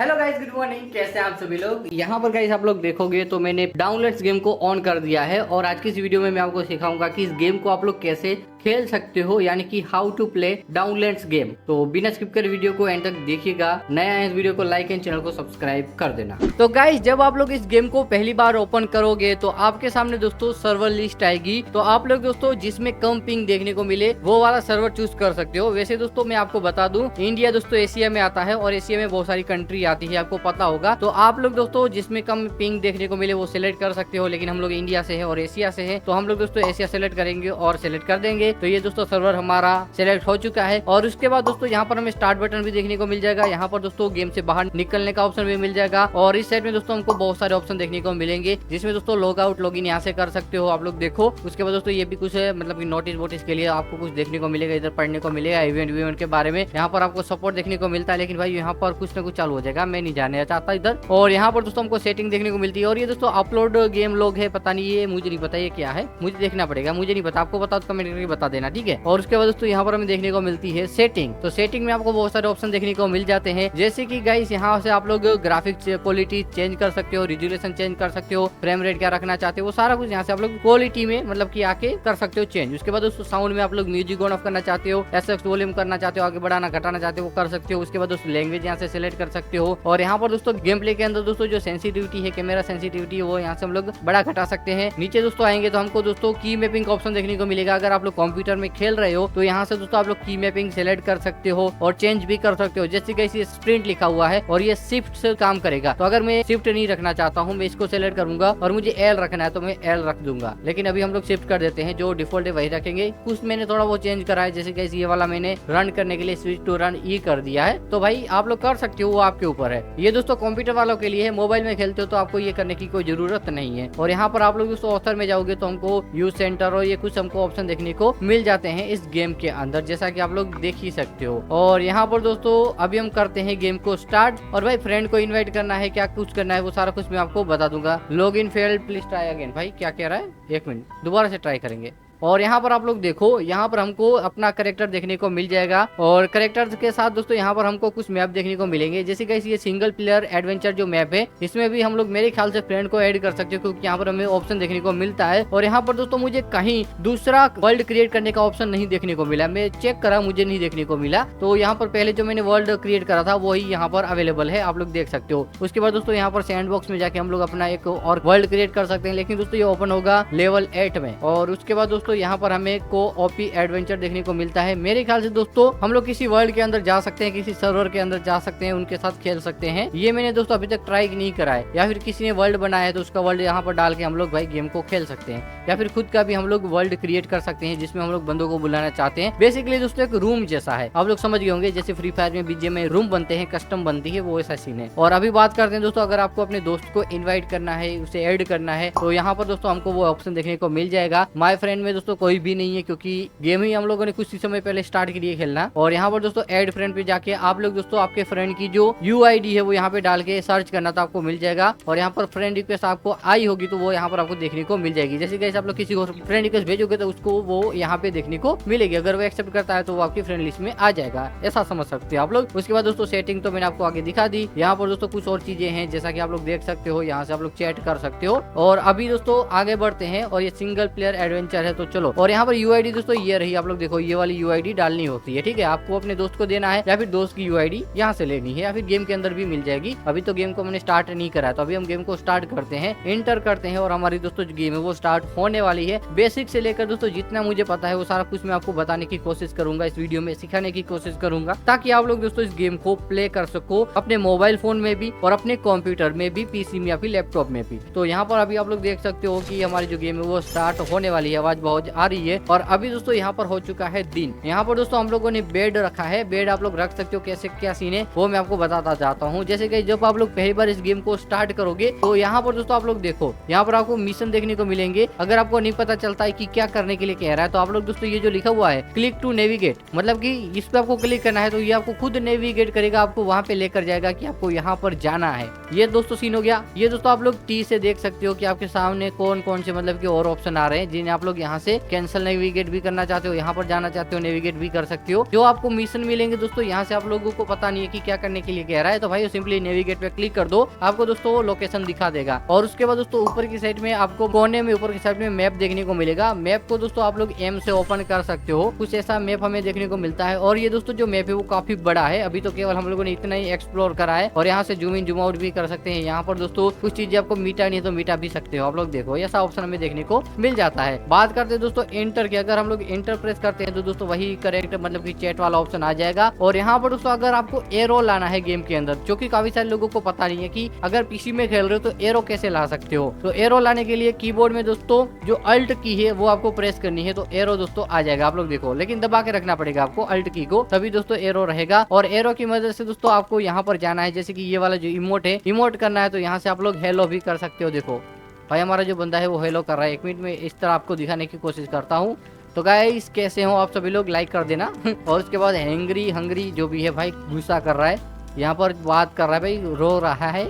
Hello guys, good morning. कैसे हैं आप सभी लोग। यहाँ पर गाइस आप लोग देखोगे तो मैंने डाउनलेट्स गेम को ऑन कर दिया है और आज की इस वीडियो में मैं आपको सिखाऊंगा कि इस गेम को आप लोग कैसे खेल सकते हो, यानी कि हाउ टू प्ले डाउनलेट्स गेम। तो बिना स्किप कर वीडियो को एंड तक देखिएगा। नया है इस वीडियो को लाइक एंड चैनल को सब्सक्राइब कर देना। तो गाइस जब आप लोग इस गेम को पहली बार ओपन करोगे तो आपके सामने दोस्तों सर्वर लिस्ट आएगी। तो आप लोग दोस्तों जिसमें कम पिंग देखने को मिले वो वाला सर्वर चूज कर सकते हो। वैसे दोस्तों मैं आपको बता दूं, इंडिया दोस्तों एशिया में आता है और एशिया में बहुत सारी कंट्री आती है, आपको पता होगा। तो आप लोग दोस्तों जिसमें कम पिंग देखने को मिले वो सिलेक्ट कर सकते हो, लेकिन हम लोग इंडिया से है और एशिया से है तो हम लोग दोस्तों एशिया सेलेक्ट करेंगे और सिलेक्ट कर देंगे। तो ये दोस्तों सर्वर हमारा सिलेक्ट हो चुका है और उसके बाद दोस्तों यहाँ पर हमें स्टार्ट बटन भी देखने को मिल जाएगा। यहाँ पर दोस्तों गेम से बाहर निकलने का ऑप्शन भी मिल जाएगा और इस साइड में दोस्तों हमको बहुत सारे ऑप्शन देखने को मिलेंगे, जिसमें दोस्तों लॉग आउट लॉग इन यहाँ से कर सकते हो आप लोग देखो। उसके बाद दोस्तों ये भी कुछ है, मतलब नोटिस वोटिस के लिए आपको कुछ देखने को मिलेगा, इधर पढ़ने को मिलेगा इवेंट के बारे में। यहाँ पर आपको सपोर्ट देखने को मिलता है, लेकिन भाई यहाँ पर कुछ ना कुछ चालू हो जाएगा, मैं नहीं जानना चाहता इधर। और यहाँ पर दोस्तों हमको सेटिंग देखने को मिलती है और ये दोस्तों अपलोड गेम लॉग है, पता नहीं ये मुझे नहीं पता ये क्या है, मुझे देखना पड़ेगा, मुझे नहीं पता, आपको बता तो कमेंट करके बता देना, ठीक है। और उसके बाद दोस्तों यहाँ पर हमें देखने को मिलती है सेटिंग। तो सेटिंग में आपको बहुत सारे ऑप्शन देखने को मिल जाते हैं, जैसे कि गाइस यहाँ से आप लोग ग्राफिक्स क्वालिटी चेंज कर सकते हो, रिजोल्यूशन चेंज कर सकते हो, फ्रेम रेट क्या रखना चाहते हो, वो सारा कुछ यहाँ से आप लोग क्वालिटी में मतलब कि आके कर सकते हो चेंज। उसके बाद दोस्तों साउंड में आप लोग म्यूजिक ऑन ऑफ करना चाहते हो, एसएक्स वॉल्यूम करना चाहते हो, आगे बढ़ाना घटाना चाहते हो वो कर सकते हो। उसके बाद दोस्तों लैंग्वेज यहाँ से सिलेक्ट कर सकते हो और यहाँ पर दोस्तों गेम प्ले के अंदर दोस्तों जो सेंसिटिविटी है, कैमरा सेंसिटिविटी, वो यहाँ से हम लोग बड़ा घटा सकते हैं। नीचे दोस्तों आएंगे तो हमको दोस्तों की मैपिंग का ऑप्शन देखने को मिलेगा। अगर आप लोग कंप्यूटर में खेल रहे हो तो यहाँ से दोस्तों आप लोग की मैपिंग सेलेक्ट कर सकते हो और चेंज भी कर सकते हो। जैसे कि इसे स्प्रिंट लिखा हुआ है और ये शिफ्ट से काम करेगा, तो अगर मैं शिफ्ट नहीं रखना चाहता हूँ, मैं इसको सेलेक्ट करूंगा और मुझे एल रखना है तो मैं एल रख दूंगा, लेकिन अभी हम लोग शिफ्ट कर देते हैं, जो डिफॉल्ट है वही रखेंगे। कुछ मैंने थोड़ा वो चेंज करा है, जैसे कि ये वाला मैंने रन करने के लिए स्विच टू रन ई कर दिया है। तो भाई आप लोग कर सकते हो, वो आपके ऊपर है। ये दोस्तों कंप्यूटर वालों के लिए है, मोबाइल में खेलते हो तो आपको ये करने की कोई जरूरत नहीं है। और यहाँ पर आप लोग दोस्तों ऑथर में जाओगे तो हमको यूज सेंटर और ये कुछ हमको ऑप्शन देखने को मिल जाते हैं इस गेम के अंदर, जैसा कि आप लोग देख ही सकते हो। और यहाँ पर दोस्तों अभी हम करते हैं गेम को स्टार्ट। और भाई फ्रेंड को इनवाइट करना है, क्या कुछ करना है वो सारा कुछ मैं आपको बता दूंगा। Log in failed, please try again. भाई क्या कह रहा है, एक मिनट दोबारा से ट्राई करेंगे। और यहाँ पर आप लोग देखो, यहाँ पर हमको अपना कैरेक्टर देखने को मिल जाएगा और कैरेक्टर के साथ दोस्तों यहाँ पर हमको कुछ मैप देखने को मिलेंगे। जैसे कि ये सिंगल प्लेयर एडवेंचर जो मैप है, इसमें भी हम लोग मेरे ख्याल से फ्रेंड को ऐड कर सकते हो, क्योंकि यहाँ पर हमें ऑप्शन देखने को मिलता है। और यहाँ पर दोस्तों मुझे कहीं दूसरा वर्ल्ड क्रिएट करने का ऑप्शन नहीं देखने को मिला, मैं चेक करा मुझे नहीं देखने को मिला। तो यहाँ पर पहले जो मैंने वर्ल्ड क्रिएट करा था वही यहाँ पर अवेलेबल है, आप लोग देख सकते हो। उसके बाद दोस्तों यहाँ पर सैंड बॉक्स में जाके हम लोग अपना एक और वर्ल्ड क्रिएट कर सकते हैं, लेकिन दोस्तों ये ओपन होगा लेवल 8 में। और उसके बाद दोस्तों यहाँ पर हमें को ओपी एडवेंचर देखने को मिलता है। मेरे ख्याल से दोस्तों हम लोग किसी वर्ल्ड के अंदर जा सकते हैं, किसी सर्वर के अंदर जा सकते हैं, उनके साथ खेल सकते हैं। ये मैंने दोस्तों अभी तक ट्राई नहीं करा है, या फिर किसी ने वर्ल्ड बनाया है तो उसका वर्ल्ड यहाँ पर डाल के हम लोग भाई गेम को खेल सकते हैं, या फिर खुद का भी हम लोग वर्ल्ड क्रिएट कर सकते हैं जिसमें हम लोग बंदों को बुलाना चाहते हैं। बेसिकली दोस्तों एक रूम जैसा है, आप लोग समझ गए होंगे, जैसे फ्री फायर में बीजीएम में रूम बनते हैं, कस्टम बनती है, वो ऐसा सीन है। और अभी बात करते हैं दोस्तों, अगर आपको अपने दोस्त को इन्वाइट करना है, उसे ऐड करना है, तो यहाँ पर दोस्तों हमको वो ऑप्शन देखने को मिल जाएगा। माय फ्रेंड में दोस्तों कोई भी नहीं है, क्योंकि गेम ही हम लोगों ने कुछ समय पहले स्टार्ट किया खेलना। और यहाँ पर दोस्तों ऐड फ्रेंड पे जाके आप लोग दोस्तों आपके फ्रेंड की जो यूआईडी है वो यहाँ पे डाल के सर्च करना तो आपको मिल जाएगा। और यहाँ पर फ्रेंड रिक्वेस्ट आपको आई होगी तो वो यहाँ पर आपको देखने को मिल जाएगी। जैसे कि आप लोग किसी को फ्रेंड रिक्वेस्ट भेजोगे तो उसको वो यहाँ पे देखने को मिलेगी, अगर वो एक्सेप्ट करता है तो वो आपकी फ्रेंड लिस्ट में आ जाएगा, ऐसा समझ सकते हो आप लोग। उसके बाद दोस्तों सेटिंग तो मैंने आपको आगे दिखा दी। यहाँ पर दोस्तों कुछ और चीजें हैं, जैसा की आप लोग देख सकते हो, यहाँ से आप लोग चैट कर सकते हो। और अभी दोस्तों आगे बढ़ते हैं और ये सिंगल प्लेयर एडवेंचर है, तो चलो। और यहाँ पर यूआईडी दोस्तों ये रही, आप लोग देखो ये वाली यूआईडी डालनी होती है, ठीक है। आपको अपने दोस्त को देना है या फिर दोस्त की यूआईडी यहाँ से लेनी है, या फिर गेम के अंदर भी मिल जाएगी। अभी तो गेम को मैंने स्टार्ट नहीं करा है, तो अभी हम गेम को स्टार्ट करते हैं, इंटर करते हैं और हमारी दोस्तों जो गेम है वो स्टार्ट होने वाली है। बेसिक से लेकर दोस्तों जितना मुझे पता है वो सारा कुछ मैं आपको बताने की कोशिश करूंगा, इस वीडियो में सिखाने की कोशिश करूंगा, ताकि आप लोग दोस्तों इस गेम को प्ले कर सको अपने मोबाइल फोन में भी और अपने कंप्यूटर में भी, पीसी में या फिर लैपटॉप में भी। तो यहाँ पर अभी आप लोग देख सकते हो कि हमारी जो गेम है वो स्टार्ट होने वाली है, आवाज बहुत आ रही है। और अभी दोस्तों यहाँ पर हो चुका है दिन। यहाँ पर दोस्तों हम लोगों ने बेड रखा है, बेड आप लोग रख सकते हो, कैसे क्या सीन है वो मैं आपको बताता जाता हूँ। जैसे कि जब आप लोग पहली बार इस गेम को स्टार्ट करोगे तो यहाँ पर दोस्तों आप लोग देखो, यहाँ पर आपको मिशन देखने को मिलेंगे। अगर आपको नहीं पता चलता है कि क्या करने के लिए कह रहा है तो आप लोग दोस्तों ये जो लिखा हुआ है क्लिक टू नेविगेट, मतलब कि इस पे आपको क्लिक करना है तो ये आपको खुद नेविगेट करेगा, आपको वहाँ पे लेकर जाएगा कि आपको यहाँ पर जाना है। ये दोस्तों सीन हो गया। ये दोस्तों आप लोग टी से देख सकते हो कि आपके सामने कौन कौन से मतलब कि और ऑप्शन आ रहे हैं, जिन्हें आप लोग यहाँ से जैसे कैंसिल नेविगेट भी करना चाहते हो, यहाँ पर जाना चाहते हो नेविगेट भी कर सकते हो। जो आपको मिशन मिलेंगे दोस्तों यहाँ से आप लोगों को पता नहीं है कि क्या करने के लिए कह रहा है, तो भाई सिंपली नेविगेट पे क्लिक कर दो, आपको दोस्तों वो लोकेशन दिखा देगा। और उसके बाद दोस्तों ऊपर की साइड में आपको कोने में ऊपर की साइड में मैप देखने को मिलेगा। मैप को दोस्तों आप लोग एम से ओपन कर सकते हो, कुछ ऐसा मैप हमें देखने को मिलता है। और ये दोस्तों जो मैप है वो काफी बड़ा है, अभी तो केवल हम लोगों ने इतना ही एक्सप्लोर करा है। और यहाँ से जूम इन जूम आउट भी कर सकते हैं। यहाँ पर दोस्तों कुछ चीजें आपको मीटा नहीं तो मीटा भी सकते हो, आप लोग देखो ऐसा ऑप्शन हमें देखने को मिल जाता है। बात करते हैं दोस्तों एंटर की, अगर हम लोग एंटर प्रेस करते हैं तो दोस्तों वही करेक्ट मतलब की चैट वाला ऑप्शन आ जाएगा। और यहाँ पर दोस्तों अगर आपको एरो लाना है गेम के अंदर, जो कि काफी सारे लोगों को पता नहीं है कि अगर पीसी में खेल रहे हो तो एरो कैसे ला सकते हो, तो एरो लाने के लिए कीबोर्ड में दोस्तों जो अल्ट की है वो आपको प्रेस करनी है, तो एरो दोस्तों आ जाएगा। आप लोग देखो, लेकिन दबा के रखना पड़ेगा आपको अल्ट की को, तभी दोस्तों एरो रहेगा। और एरो की मदद से दोस्तों आपको यहाँ पर जाना है, जैसे कि ये वाला जो इमोट है, इमोट करना है तो यहाँ से आप लोग हेलो भी कर सकते हो। देखो भाई हमारा जो बंदा है वो हेलो कर रहा है। 1 मिनट में इस तरह आपको दिखाने की कोशिश करता हूँ। तो गाइस कैसे हो आप सभी लोग, लाइक कर देना। और उसके बाद हंगरी जो भी है भाई गुस्सा कर रहा है, यहाँ पर बात कर रहा है भाई, रो रहा है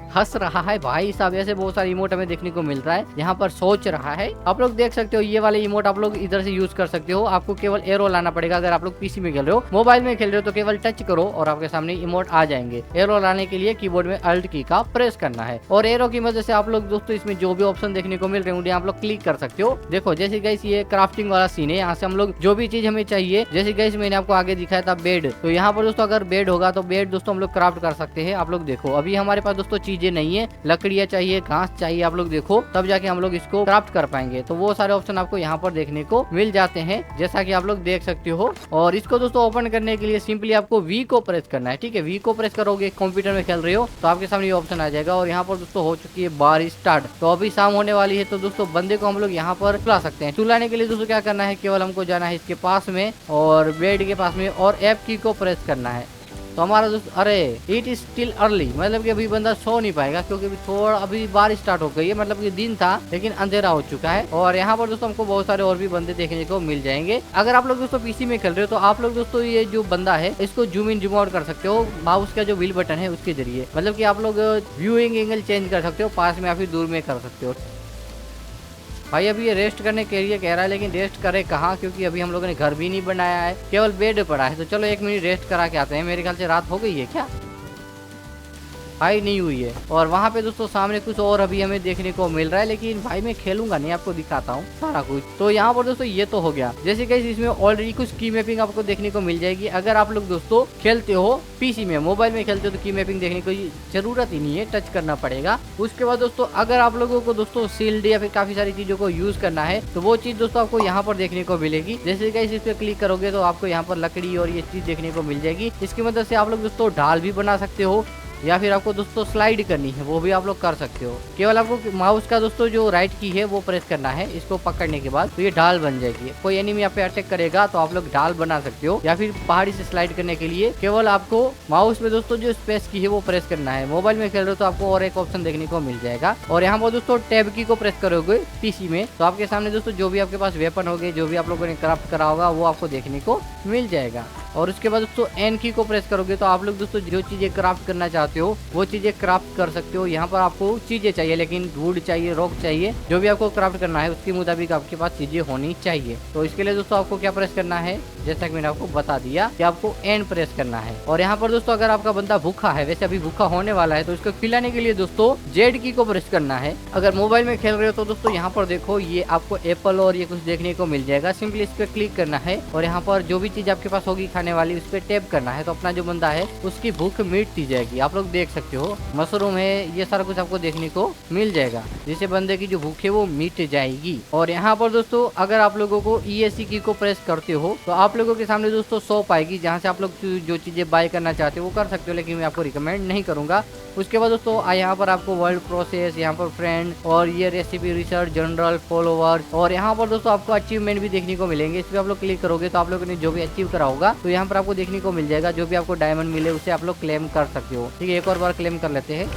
हंस रहा है भाई साहब, ऐसे बहुत सारे इमोट हमें देखने को मिल रहा है। यहाँ पर सोच रहा है, आप लोग देख सकते हो ये वाले इमोट आप लोग इधर से यूज कर सकते हो। आपको केवल एरो लाना पड़ेगा, अगर आप लोग पीसी में खेल रहे हो, मोबाइल में खेल रहे हो तो केवल टच करो और आपके सामने इमोट आ जाएंगे। एरो लाने के लिए कीबोर्ड में अल्ट की का प्रेस करना है। और एरो की मदद से आप लोग दोस्तों इसमें जो भी ऑप्शन देखने को मिल रहे होंगे आप लोग क्लिक कर सकते हो। देखो जैसे गाइस ये क्राफ्टिंग वाला सीन है, यहाँ से हम लोग जो भी चीज हमें चाहिए, जैसे गाइस मैंने आपको आगे दिखाया था बेड, तो यहाँ पर दोस्तों अगर बेड होगा तो बेड दोस्तों हम लोग क्राफ्ट कर सकते हैं। आप लोग देखो अभी हमारे पास दोस्तों चीजें नहीं है, लकड़ियाँ चाहिए, घास चाहिए, आप लोग देखो तब जाके हम लोग इसको क्राफ्ट कर पाएंगे। तो वो सारे ऑप्शन आपको यहाँ पर देखने को मिल जाते हैं, जैसा कि आप लोग देख सकते हो। और इसको दोस्तों ओपन करने के लिए सिंपली आपको वी को प्रेस करना है, ठीक है। वी को प्रेस करोगे, कंप्यूटर में खेल रहे हो तो आपके सामने ये ऑप्शन आ जाएगा। और यहाँ पर दोस्तों हो चुकी है बारिश स्टार्ट, तो अभी शाम होने वाली है, तो दोस्तों बंदे को हम लोग यहाँ पर सुला सकते हैं। सुलाने के लिए दोस्तों क्या करना है, केवल हमको जाना है इसके पास में और बेड के पास में और एफ की को प्रेस करना है। तो हमारा दोस्त, अरे इट इज स्टिल अर्ली, मतलब कि अभी बंदा सो नहीं पाएगा क्योंकि अभी बारिश स्टार्ट हो गई है, मतलब कि दिन था लेकिन अंधेरा हो चुका है। और यहाँ पर दोस्तों हमको बहुत सारे और भी बंदे देखने को मिल जाएंगे। अगर आप लोग दोस्तों पीसी में खेल रहे हो तो आप लोग दोस्तों ये जो बंदा है इसको जूम इन जूम आउट कर सकते हो, माउस का जो व्हील बटन है उसके जरिए, मतलब कि आप लोग व्यूइंग एंगल चेंज कर सकते हो, पास में या फिर दूर में कर सकते हो। भाई अभी ये रेस्ट करने के लिए कह रहा है, लेकिन रेस्ट करे कहाँ, क्योंकि अभी हम लोगों ने घर भी नहीं बनाया है, केवल बेड पड़ा है। तो चलो 1 मिनट रेस्ट करा के आते हैं। मेरे ख्याल से रात हो गई है क्या, भाई नहीं हुई है। और वहाँ पे दोस्तों सामने कुछ और अभी हमें देखने को मिल रहा है, लेकिन भाई मैं खेलूंगा नहीं, आपको दिखाता हूँ सारा कुछ। तो यहाँ पर दोस्तों ये तो हो गया, जैसे कि इसमें ऑलरेडी कुछ की मैपिंग आपको देखने को मिल जाएगी। अगर आप लोग दोस्तों खेलते हो पीसी में, मोबाइल में खेलते हो तो की मैपिंग देखने को जरूरत ही नहीं है, टच करना पड़ेगा। उसके बाद दोस्तों अगर आप लोगों को दोस्तों सील्ड या फिर काफी सारी चीजों को यूज करना है तो वो चीज दोस्तों आपको यहाँ पर देखने को मिलेगी। जैसे कि इस पे क्लिक करोगे तो आपको यहाँ पर लकड़ी और ये चीज देखने को मिल जाएगी। इसकी मदद से आप लोग दोस्तों ढाल भी बना सकते हो, या फिर आपको दोस्तों स्लाइड करनी है वो भी आप लोग कर सकते हो। केवल आपको माउस का दोस्तों जो राइट की है वो प्रेस करना है, इसको पकड़ने के बाद तो ये ढाल बन जाएगी। कोई एनिमी आप पे अटैक करेगा तो आप लोग ढाल बना सकते हो। या फिर पहाड़ी से स्लाइड करने के लिए केवल आपको माउस में दोस्तों जो स्पेस की है वो प्रेस करना है। मोबाइल में खेल रहे हो तो आपको और एक ऑप्शन देखने को मिल जाएगा। और यहाँ पर दोस्तों टैब की को प्रेस करोगे पीसी में तो आपके सामने दोस्तों जो भी आपके पास वेपन होंगे, जो भी आप लोगों ने क्राफ्ट करा होगा वो आपको देखने को मिल जाएगा। और उसके बाद दोस्तों एन की को प्रेस करोगे तो आप लोग दोस्तों जो चीजें क्राफ्ट करना चाहते हो वो चीजें क्राफ्ट कर सकते हो। यहाँ पर आपको चीजें चाहिए, लेकिन वुड चाहिए, रॉक चाहिए, जो भी आपको क्राफ्ट करना है उसके मुताबिक आपके पास चीजें होनी चाहिए। तो इसके लिए दोस्तों आपको क्या प्रेस करना है, जैसा कि मैंने आपको बता दिया कि आपको एन प्रेस करना है। और यहाँ पर दोस्तों अगर आपका बंदा भूखा है, वैसे अभी भूखा होने वाला है, तो इसको खिलाने के लिए दोस्तों जेड की को प्रेस करना है। अगर मोबाइल में खेल रहे हो तो दोस्तों यहाँ पर देखो ये आपको एप्पल और ये कुछ देखने को मिल जाएगा। सिंपली इस पे क्लिक करना है और यहाँ पर जो भी चीज आपके पास होगी खाने वाली उस पे टैप करना है, तो अपना जो बंदा है उसकी भूख मिट दी जाएगी। आप लोग देख सकते हो मशरूम है, ये सारा कुछ आपको देखने को मिल जाएगा, जिससे बंदे की जो भूख है वो मिट जाएगी। और यहाँ पर दोस्तों अगर आप लोगों को ESC की को प्रेस करते हो तो आप लोगों के सामने दोस्तों शॉप आएगी, जहाँ से आप लोग जो चीजें बाय करना चाहते हो वो कर सकते हो, लेकिन मैं आपको रिकमेंड नहीं करूंगा। उसके बाद दोस्तों यहाँ पर आपको वर्ल्ड प्रोसेस, यहाँ पर फ्रेंड और ये रेसिपी रिसर्च, जनरल, फॉलोवर और यहाँ पर दोस्तों आपको अचीवमेंट भी देखने को मिलेंगे। इस पर आप लोग क्लिक करोगे तो आप लोगों ने जो भी अचीव करा होगा तो यहाँ पर आपको देखने को मिल जाएगा। जो भी आपको डायमंड मिले उसे आप लोग क्लेम कर सकते हो। ठीक है, एक और बार क्लेम कर लेते हैं।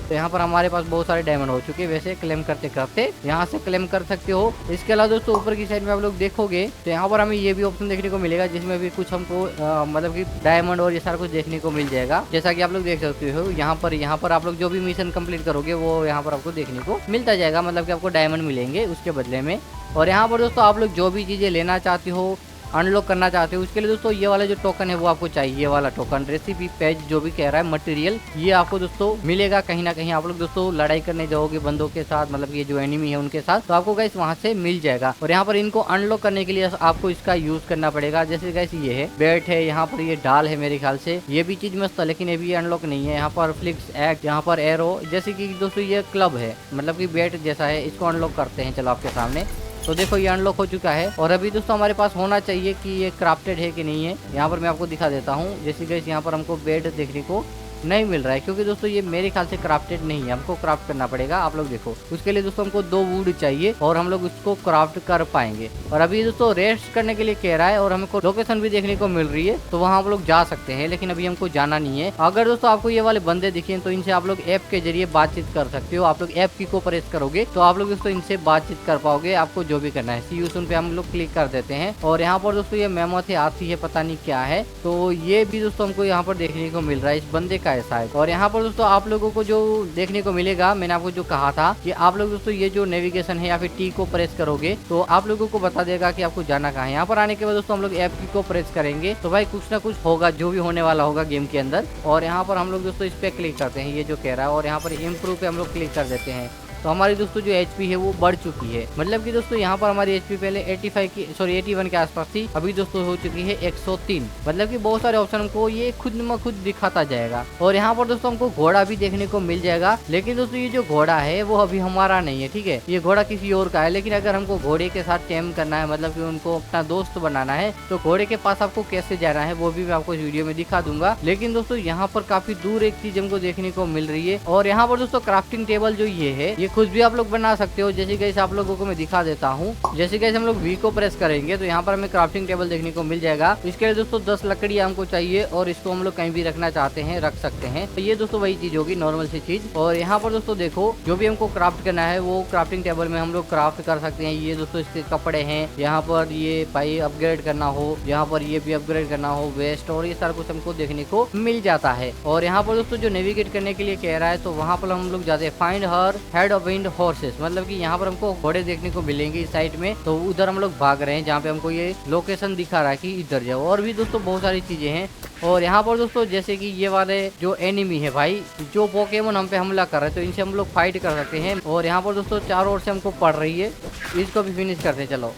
तो यहाँ पर हमारे पास बहुत सारे डायमंड हो चुके हैं, वैसे क्लेम करते करते यहाँ से क्लेम कर सकते हो। इसके अलावा दोस्तों ऊपर की साइड में आप लोग देखोगे तो यहाँ पर हमें ये भी ऑप्शन देखने को मिलेगा, जिसमें भी कुछ हमको मतलब कि डायमंड और ये सारा कुछ देखने को मिल जाएगा। जैसा कि आप लोग देख सकते हो यहाँ पर आप लोग जो भी मिशन कंप्लीट करोगे वो यहाँ पर आपको देखने को मिलता जाएगा, मतलब कि आपको डायमंड मिलेंगे उसके बदले में। और यहाँ पर दोस्तों आप लोग जो भी चीज़ें लेना चाहते हो, अनलॉक करना चाहते हो, उसके लिए दोस्तों ये वाला जो टोकन है वो आपको चाहिए। ये वाला टोकन रेसिपी पेज जो भी कह रहा है मटेरियल, ये आपको दोस्तों मिलेगा कहीं ना कहीं। आप लोग दोस्तों लड़ाई करने जाओगे बंदों के साथ, मतलब ये जो एनिमी है उनके साथ, तो आपको गाइस वहाँ से मिल जाएगा। और यहाँ पर इनको अनलॉक करने के लिए आपको इसका यूज करना पड़ेगा। जैसे गाइस ये है बैट है, यहाँ पर ये डाल है मेरे ख्याल से, ये भी चीज मस्त है, लेकिन ये भी अनलॉक नहीं है। यहाँ पर फ्लिक्स एक्ट, यहाँ पर एरो, जैसे की दोस्तों ये क्लब है, मतलब की बैट जैसा है, इसको अनलॉक करते हैं। चलो आपके सामने तो देखो ये अनलॉक हो चुका है। और अभी दोस्तों हमारे पास होना चाहिए कि ये क्राफ्टेड है कि नहीं है। यहाँ पर मैं आपको दिखा देता हूँ। जैसे गाइस यहाँ पर हमको बेड देखने को नहीं मिल रहा है, क्योंकि दोस्तों ये मेरे ख्याल से क्राफ्टेड नहीं है, हमको क्राफ्ट करना पड़ेगा। आप लोग देखो उसके लिए दोस्तों हमको 2 वुड चाहिए और हम लोग उसको क्राफ्ट कर पाएंगे। और अभी दोस्तों रेस्ट करने के लिए कह रहा है और हमको लोकेशन भी देखने को मिल रही है, तो वहाँ हम लोग जा सकते हैं, लेकिन अभी हमको जाना नहीं है। अगर दोस्तों आपको ये वाले बंदे दिखे तो इनसे आप लोग ऐप के जरिए बातचीत कर सकते हो। आप लोग ऐप की को प्रेस करोगे तो आप लोग दोस्तों इनसे बातचीत कर पाओगे। आपको जो भी करना है सी यू सून पे हम लोग क्लिक कर देते हैं। और यहाँ पर दोस्तों ये मेमो थे आती है, पता नहीं क्या है, तो ये भी दोस्तों हमको यहाँ पर देखने को मिल रहा है। इस बंदे का ऐसा है। और यहाँ पर दोस्तों आप लोगों को जो देखने को मिलेगा, मैंने आपको जो कहा था कि आप लोग दोस्तों ये जो नेविगेशन है या फिर टी को प्रेस करोगे तो आप लोगों को बता देगा कि आपको जाना कहाँ है। यहाँ पर आने के बाद दोस्तों हम लोग ऐप की को प्रेस करेंगे तो भाई कुछ ना कुछ होगा, जो भी होने वाला होगा गेम के अंदर। और यहाँ पर हम लोग दोस्तों इस पे क्लिक करते हैं, ये जो कह रहा है, और यहाँ पर इम्प्रूव पे हम लोग क्लिक कर देते हैं। तो हमारी दोस्तों जो एचपी है वो बढ़ चुकी है। मतलब कि दोस्तों यहाँ पर हमारी एचपी पहले 81 के आसपास थी, अभी दोस्तों हो चुकी है 103। मतलब कि बहुत सारे ऑप्शन हमको ये खुद में खुद दिखाता जाएगा। और यहाँ पर दोस्तों हमको घोड़ा भी देखने को मिल जाएगा, लेकिन दोस्तों ये जो घोड़ा है वो अभी हमारा नहीं है, ठीक है, ये घोड़ा किसी और का है। लेकिन अगर हमको घोड़े के साथ टेम करना है, मतलब कि उनको अपना दोस्त बनाना है, तो घोड़े के पास आपको कैसे जाना है वो भी मैं आपको इस वीडियो में दिखा दूंगा। लेकिन दोस्तों यहाँ पर काफी दूर एक चीज हमको देखने को मिल रही है। और यहाँ पर दोस्तों क्राफ्टिंग टेबल जो ये है, ये खुद भी आप लोग बना सकते हो। जैसे गाइस आप लोगों को मैं दिखा देता हूँ। जैसे गाइस हम लोग वी को प्रेस करेंगे तो यहाँ पर हमें क्राफ्टिंग टेबल देखने को मिल जाएगा। इसके लिए दोस्तों 10 लकड़ी हमको चाहिए और इसको हम लोग कहीं भी रखना चाहते हैं रख सकते हैं। तो ये दोस्तों वही चीज होगी, नॉर्मल सी चीज। और यहाँ पर दोस्तों देखो जो भी हमको क्राफ्ट करना है वो क्राफ्टिंग टेबल में हम लोग क्राफ्ट कर सकते हैं। ये दोस्तों इसके कपड़े हैं, यहाँ पर ये भाई अपग्रेड करना हो, यहाँ पर ये भी अपग्रेड करना हो, वेस्ट, और ये सारा कुछ हमको देखने को मिल जाता है। और यहाँ पर दोस्तों जो नेविगेट करने के लिए कह रहा है तो वहाँ पर हम लोग जाते हैं find her head of wind horses, मतलब कि यहाँ पर हमको घोड़े देखने को मिलेंगे इस साइड में, तो उधर हम लोग भाग रहे हैं जहाँ पे हमको ये लोकेशन दिखा रहा है कि इधर जाओ। और भी दोस्तों बहुत सारी चीजें हैं। और यहाँ पर दोस्तों जैसे कि ये वाले जो एनिमी है भाई, जो पोकेमोन हम पे हमला कर रहे हैं, तो इनसे हम लोग फाइट कर सकते हैं। और यहाँ पर दोस्तों चारों ओर से हमको पड़ रही है, इसको भी फिनिश करते हैं। चलो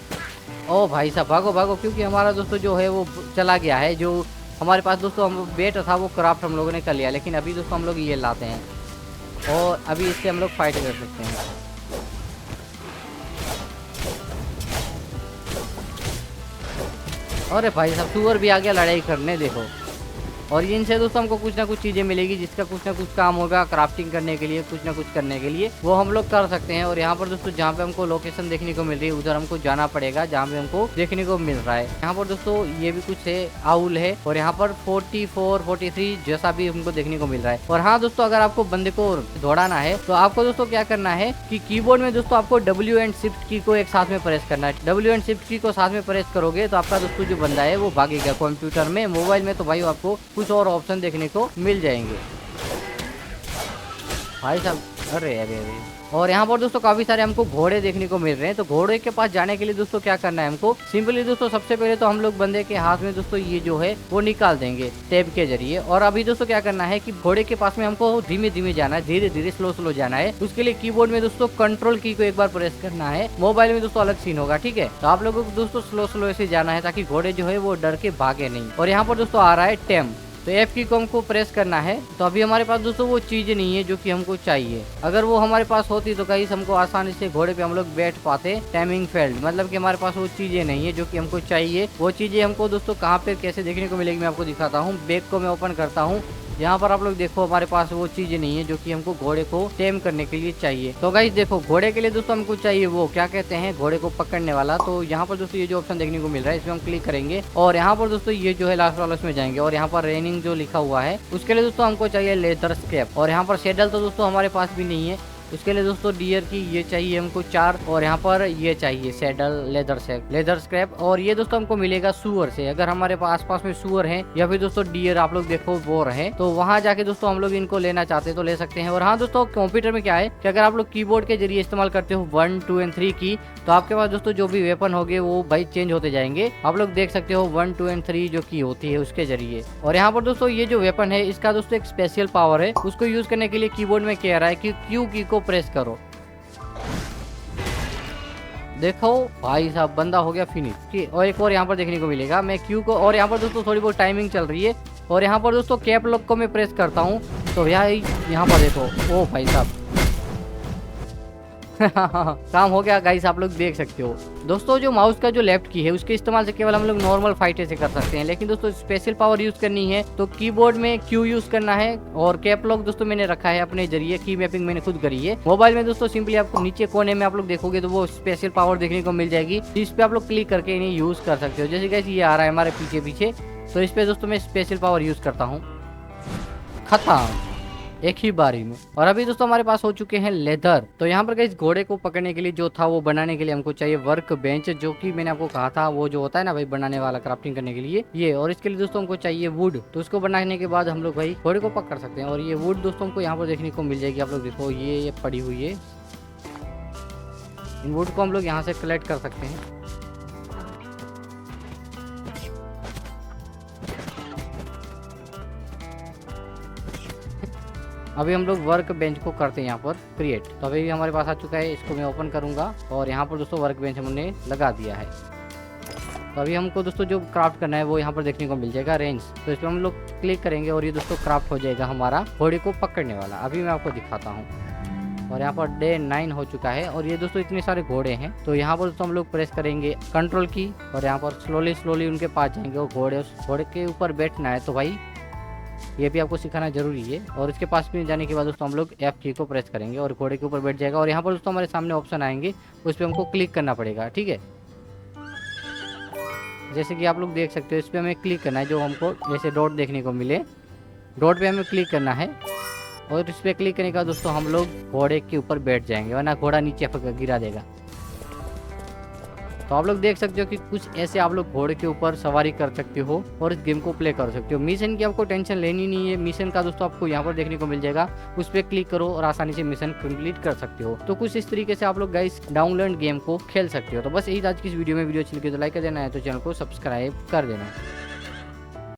ओ भाई साहब भागो भागो, क्योंकि हमारा दोस्तों जो है वो चला गया है। जो हमारे पास दोस्तों हम बेट था वो क्राफ्ट हम लोगों ने कर लिया, लेकिन अभी दोस्तों हम लोग ये लाते हैं और अभी इससे हम लोग फाइट कर सकते हैं। अरे भाई साहब सुअर भी आ गया लड़ाई करने, देखो। और इनसे दोस्तों हमको कुछ ना कुछ चीजें मिलेगी, जिसका कुछ ना कुछ काम होगा क्राफ्टिंग करने के लिए, कुछ ना कुछ करने के लिए वो हम लोग कर सकते हैं। और यहाँ पर दोस्तों जहाँ पे हमको लोकेशन देखने को मिल रही है उधर हमको जाना पड़ेगा जहाँ पे हमको देखने को मिल रहा है। यहाँ पर दोस्तों ये भी कुछ है, आउल है, और यहाँ पर 44, 43 जैसा भी हमको देखने को मिल रहा है। और हाँ दोस्तों अगर आपको बंदे को दौड़ाना है तो आपको दोस्तों क्या करना है कि कीबोर्ड में दोस्तों आपको W एंड शिफ्ट की को एक साथ में प्रेस करना है। W एंड शिफ्ट की को साथ में प्रेस करोगे तो आपका दोस्तों जो बंदा है वो भागेगा। कंप्यूटर में, मोबाइल में तो भाई आपको कुछ और ऑप्शन देखने को मिल जाएंगे भाई साहब। अरे अरे अरे। और यहाँ पर दोस्तों काफी सारे हमको घोड़े देखने को मिल रहे हैं। तो घोड़े के पास जाने के लिए दोस्तों क्या करना है हमको, सिंपली दोस्तों सबसे पहले तो हम लोग बंदे के हाथ में दोस्तों ये जो है वो निकाल देंगे टैब के जरिए। और अभी दोस्तों क्या करना है कि घोड़े के पास में हमको धीमे धीमे जाना है, धीरे धीरे स्लो स्लो जाना है। उसके लिए कीबोर्ड में दोस्तों कंट्रोल की को एक बार प्रेस करना है। मोबाइल में दोस्तों अलग सीन होगा, ठीक है। तो आप लोगों को दोस्तों स्लो स्लो ऐसे जाना है ताकि घोड़े जो है वो डर के भागे नहीं। और यहाँ पर दोस्तों आ रहा है टेम, तो एफ की को हमको प्रेस करना है। तो अभी हमारे पास दोस्तों वो चीज नहीं है जो कि हमको चाहिए। अगर वो हमारे पास होती तो गाइस हमको आसानी से घोड़े पे हम लोग बैठ पाते। टाइमिंग फेल्ड, मतलब कि हमारे पास वो चीजें नहीं है जो कि हमको चाहिए। वो चीजें हमको दोस्तों कहाँ पे कैसे देखने को मिलेगी मैं आपको दिखाता हूँ। बैग को मैं ओपन करता हूँ, यहाँ पर आप लोग देखो हमारे पास वो चीज नहीं है जो कि हमको घोड़े को टेम करने के लिए चाहिए। तो गाइस देखो घोड़े के लिए दोस्तों हमको चाहिए वो क्या कहते हैं, घोड़े को पकड़ने वाला। तो यहाँ पर दोस्तों ये जो ऑप्शन देखने को मिल रहा है इसमें हम क्लिक करेंगे और यहाँ पर दोस्तों ये जो है लास्ट वाला उसमें जाएंगे और यहाँ पर रेनिंग जो लिखा हुआ है उसके लिए दोस्तों हमको चाहिए लेदर स्केप। और यहाँ पर सैडल तो दोस्तों हमारे पास भी नहीं है। उसके लिए दोस्तों डियर की ये चाहिए हमको 4 और यहाँ पर ये चाहिए सैडल लेदर स्क्रैप और ये दोस्तों हमको मिलेगा सुअर से। अगर हमारे पास पास में सुअर है या फिर दोस्तों डियर आप लोग देखो वो रहे तो वहाँ जाके दोस्तों हम लोग इनको लेना चाहते हैं तो ले सकते हैं। और हाँ दोस्तों कंप्यूटर में क्या है कि अगर आप लोग कीबोर्ड के जरिए इस्तेमाल करते हो 1, 2 एंड 3 की तो आपके पास दोस्तों जो भी वेपन होंगे वो भाई चेंज होते जाएंगे। आप लोग देख सकते हो 1, 2 एंड 3 जो की होती है उसके जरिए। और यहाँ पर दोस्तों ये जो वेपन है इसका दोस्तों एक स्पेशल पावर है, उसको यूज करने के लिए कीबोर्ड में कह रहा है कि क्यू की को प्रेस करो। देखो भाई साहब बंदा हो गया फिनिश। और एक और यहाँ पर देखने को मिलेगा मैं क्यू को, और यहाँ पर दोस्तों थोड़ी बहुत टाइमिंग चल रही है और यहाँ पर दोस्तों कैप लॉक को मैं प्रेस करता हूँ तो यहाँ पर देखो ओ भाई साहब काम हो गया गाइस, आप लोग देख सकते हो। दोस्तों जो माउस का जो लेफ्ट की है उसके इस्तेमाल से केवल हम लोग नॉर्मल फाइट ऐसे कर सकते हैं, लेकिन दोस्तों स्पेशल पावर यूज करनी है तो कीबोर्ड में क्यू यूज करना है। और कैप लॉक दोस्तों मैंने रखा है अपने जरिए, की मैपिंग मैंने खुद करी है। मोबाइल में दोस्तों सिंपली आपको नीचे कोने में आप लोग देखोगे तो वो स्पेशल पावर देखने को मिल जाएगी, इस पे आप लोग क्लिक करके इन्हें यूज कर सकते हो। जैसे गाइस ये आ रहा है हमारे पीछे पीछे, तो इस पे दोस्तों मैं स्पेशल पावर यूज करता हूँ, खत्म एक ही बारी में। और अभी दोस्तों हमारे पास हो चुके हैं लेदर। तो यहाँ पर इस घोड़े को पकड़ने के लिए जो था वो बनाने के लिए हमको चाहिए वर्क बेंच, जो कि मैंने आपको कहा था वो जो होता है ना भाई बनाने वाला क्राफ्टिंग करने के लिए ये। और इसके लिए दोस्तों हमको चाहिए वुड, तो उसको बनाने के बाद हम लोग भाई घोड़े को पकड़ सकते हैं। और ये वुड दोस्तों हमको यहाँ पर देखने को मिल जाएगी, आप लोग देखो ये पड़ी हुई है। इन वुड को हम लोग यहाँ से कलेक्ट कर सकते हैं। अभी हम लोग वर्क बेंच को करते हैं यहाँ पर क्रिएट। तो अभी हमारे पास आ चुका है, इसको मैं ओपन करूंगा और यहाँ पर दोस्तों वर्क बेंच हमने लगा दिया है। तो अभी हमको दोस्तों जो क्राफ्ट करना है वो यहाँ पर देखने को मिल जाएगा रेंज, तो इस पर हम लोग क्लिक करेंगे और ये दोस्तों क्राफ्ट हो जाएगा हमारा घोड़े को पकड़ने वाला। अभी मैं आपको दिखाता हूँ। और यहाँ पर डे 9 हो चुका है और ये दोस्तों इतने सारे घोड़े हैं। तो यहाँ पर दोस्तों हम लोग प्रेस करेंगे कंट्रोल की और यहाँ पर स्लोली उनके पास जाएंगे और घोड़े के ऊपर बैठना है। तो भाई ये भी आपको सिखाना जरूरी है। और इसके पास भी जाने के बाद दोस्तों हम लोग F की को प्रेस करेंगे और घोड़े के ऊपर बैठ जाएगा। और यहाँ पर दोस्तों हमारे सामने ऑप्शन आएंगे, उस पर हमको क्लिक करना पड़ेगा, ठीक है। जैसे कि आप लोग देख सकते हो इस पर हमें क्लिक करना है, जो हमको जैसे डॉट देखने को मिले, डॉट पे हमें क्लिक करना है। और इस पर क्लिक करने का दोस्तों हम लोग घोड़े के ऊपर बैठ जाएंगे, वरना घोड़ा नीचे गिरा देगा। तो आप लोग देख सकते हो कि कुछ ऐसे आप लोग घोड़े के ऊपर सवारी कर सकते हो और इस गेम को प्ले कर सकते हो। मिशन की आपको टेंशन लेनी नहीं है, मिशन का दोस्तों आपको यहाँ पर देखने को मिल जाएगा, उस पर क्लिक करो और आसानी से मिशन कंप्लीट कर सकते हो। तो कुछ इस तरीके से आप लोग गाइस डाउनलोड गेम को खेल सकते हो। तो बस यही आज की इस वीडियो में, वीडियो अच्छी लगी तो लाइक कर देना है, तो चैनल को सब्सक्राइब कर देना है।